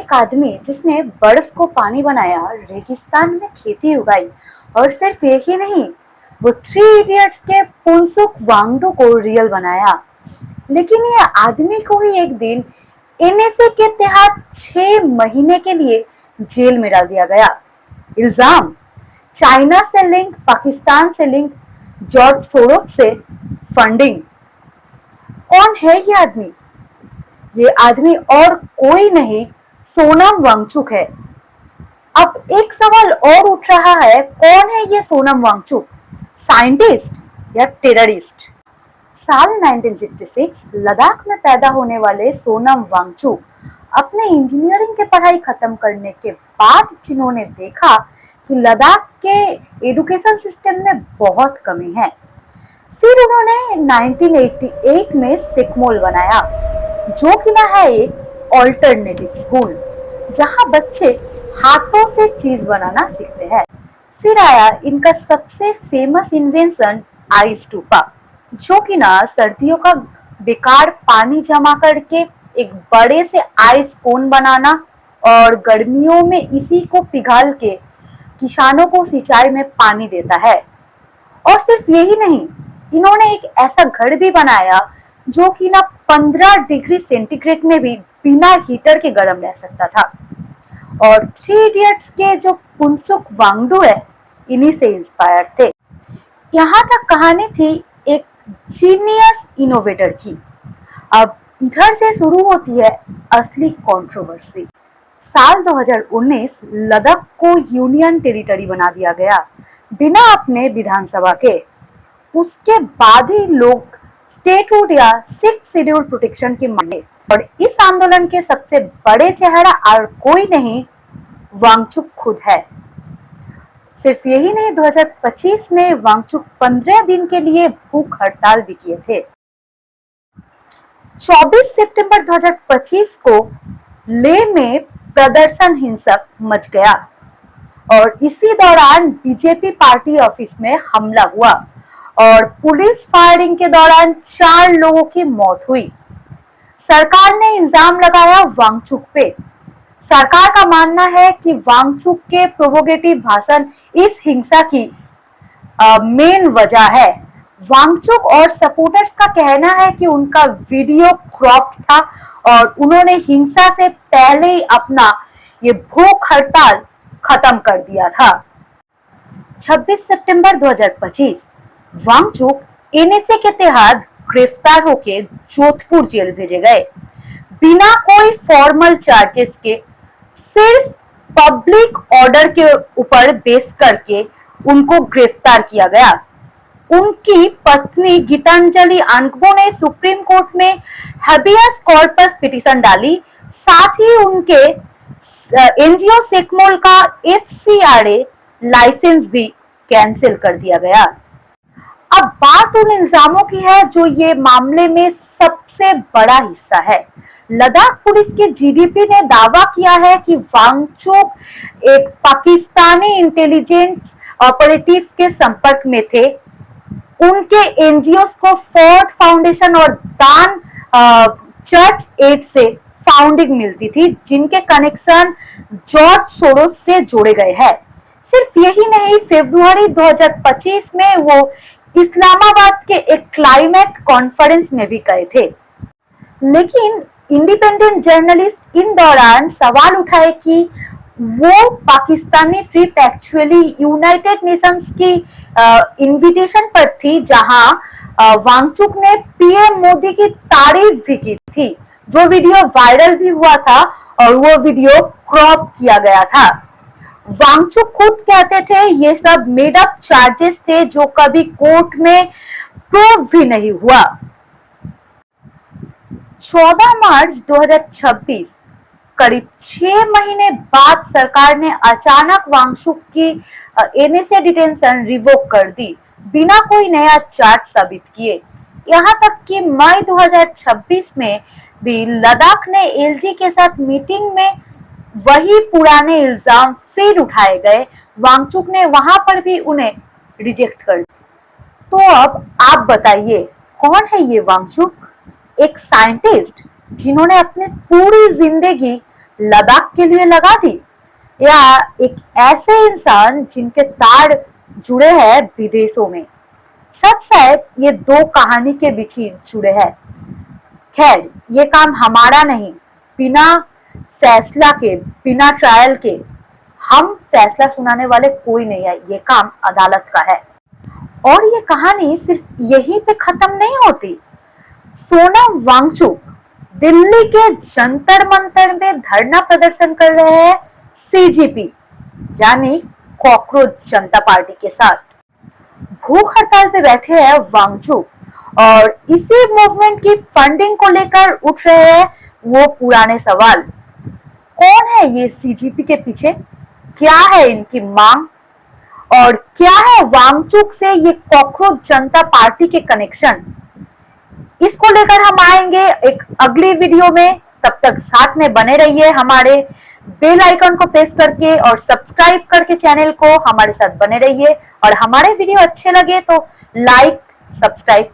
एक आदमी जिसने बर्फ को पानी बनाया, रेगिस्तान में खेती उगाई और सिर्फ यही नहीं, वो थ्री इडियट्स के पुनसुक वांगडू को रियल बनाया। लेकिन ये आदमी को ही एक दिन एनएसए के तहत 6 महीने के लिए जेल में डाल दिया गया। इल्जाम, चाइना से लिंक, पाकिस्तान से लिंक, जॉर्ज सोरोस से फंडिंग। कौन है ये आदमी? ये आदमी और कोई नहीं, सोनम वांगचुक है। अब एक सवाल और उठ रहा है, कौन है ये सोनम वांगचुक? साइंटिस्ट या टेररिस्ट? साल 1966 लद्दाख में पैदा होने वाले सोनम वांगचुक अपने इंजीनियरिंग की पढ़ाई खत्म करने के बाद जिन्होंने देखा कि लद्दाख के एजुकेशन सिस्टम में बहुत कमी है, फिर उन्होंने 1988 में सिकमोल बनाया, जो कि ना है एक ऑल्टरनेटिव स्कूल जहां बच्चे हाथों से चीज बनाना सीखते हैं। फिर आया इनका सबसे फेमस इन्वेंशन आइस टूपा, जो कि ना सर्दियों का बेकार पानी जमा करके एक बड़े से आइस कोन बनाना और गर्मियों में इसी को पिघाल के किसानों को सिंचाई में पानी देता है। और सिर्फ यही नहीं, इन्होंने एक ऐसा घर भी बनाया जो कि ना 15 डिग्री सेंटीग्रेड में भी बिना हीटर के गर्म रह सकता था। और थ्री इडियट्स के जो पुनसुक वांगडू है, इन्हीं से इंस्पायर थे। यहाँ तक कहानी थी एक जीनियस इनोवेटर की। अब इधर से शुरू होती है असली कंट्रोवर्सी। साल 2019 लद्दाख को यूनियन टेरिटरी बना दिया गया बिना अपने विधानसभा के। उसके बाद ही लोग स्टेटहुड या सिक्स शेड्यूल प्रोटेक्शन की मांगे, और इस आंदोलन के सबसे बड़े चेहरा और कोई नहीं, वांगचुक खुद है। सिर्फ यही नहीं, 2025 में वांगचुक 15 दिन के लिए भूख हड़ताल भी किए थे। 24 सितंबर 2025 को लेह में प्रदर्शन हिंसक मच गया और इसी दौरान बीजेपी पार्टी ऑफिस में हमला हुआ और पुलिस फायरिंग के दौरान 4 लोगों की मौत हुई। सरकार ने इल्जाम लगाया वांगचुक पे। सरकार का मानना है कि वांगचुक के प्रोवोकेटिव भाषण इस हिंसा की मेन वजह है। वांगचुक और सपोर्टर्स का कहना है कि उनका वीडियो क्रॉप्ड था और उन्होंने हिंसा से पहले ही अपना ये भूख हड़ताल खत्म कर दिया था। 26 सितंबर 2025 वांगचुक एनएसए के तहत गिरफ्तार होकर जोधपुर जेल भेजे गए बिना कोई फॉर्मल चार्जेस के। सिर्फ पब्लिक ऑर्डर के ऊपर बेस करके उनको गिरफ्तार किया गया। उनकी पत्नी गीतांजलि अनगबो ने सुप्रीम कोर्ट में हैबियस कॉर्पस पिटीशन डाली। साथ ही उनके एनजीओ सिकमोल का एफसीआरए लाइसेंस भी कैंसिल कर दिया गया। अब बात उन इल्जामों की है जो ये मामले में सबसे बड़ा हिस्सा है। लद्दाख पुलिस के जीडीपी ने दावा किया है कि वांगचुक एक पाकिस्तानी इंटेलिजेंस ऑपरेटिव के संपर्क में थे। उनके एनजीओस को फोर्ड फाउंडेशन और दान चर्च एड से फाउंडिंग मिलती थी, जिनके कनेक्शन जॉर्ज सोरोस से जोड़े गए हैं। सिर्फ यही नहीं, फरवरी 2025 में वो इस्लामाबाद के एक क्लाइमेट कॉन्फ्रेंस में भी गए थे। लेकिन इंडिपेंडेंट जर्नलिस्ट इन दौरान सवाल उठाए कि वो Pakistani trip actually United Nations की इनविटेशन पर थी, जहां वांगचुक ने पीएम मोदी की तारीफ भी की थी, जो वीडियो वायरल भी हुआ था और वो वीडियो क्रॉप किया गया था। वांगचुक खुद कहते थे ये सब मेड अप चार्जेस थे जो कभी कोर्ट में प्रूव भी नहीं हुआ। 14 मार्च 2026 करीब 6 महीने बाद सरकार ने अचानक वांगचुक की एनएसए डिटेंशन रिवोक कर दी बिना कोई नया चार्ज साबित किए। यहाँ तक कि मई 2026 में भी लद्दाख ने एलजी के साथ मीटिंग में वही पुराने इल्जाम फिर उठाए गए। वांगचुक ने वहां पर भी उन्हें रिजेक्ट कर दिया। तो अब आप बताइए, कौन है ये वांगचुक? एक साइंटिस्ट जिन्होंने अपनी पूरी जिंदगी लद्दाख के लिए लगा दी, या एक ऐसे इंसान जिनके तार जुड़े हैं विदेशों में। सच शायद ये दो कहानी के बीच ही जुड़े हैं। खैर, ये काम हमारा नहीं, बिना फैसला के, बिना ट्रायल के हम फैसला सुनाने वाले कोई नहीं है, ये काम अदालत का है। और ये कहानी सिर्फ यहीं पे खत्म नहीं होती। सोनम वांगचुक दिल्ली के जंतर मंतर में धरना प्रदर्शन कर रहे हैं सीजेपी यानी कॉकरोच जनता पार्टी के साथ। भूख हड़ताल पे बैठे हैं वांगचुक और इसी मूवमेंट की फंडिंग को लेकर उठ रहे हैं वो पुराने सवाल। कौन है ये सीजेपी के पीछे, क्या है इनकी मांग, और क्या है वांगचुक से ये कॉकरोच जनता पार्टी के कनेक्शन। इसको लेकर हम आएंगे एक अगली वीडियो में। तब तक साथ में बने रहिए, हमारे बेल आइकन को प्रेस करके और सब्सक्राइब करके चैनल को हमारे साथ बने रहिए। और हमारे वीडियो अच्छे लगे तो लाइक, सब्सक्राइब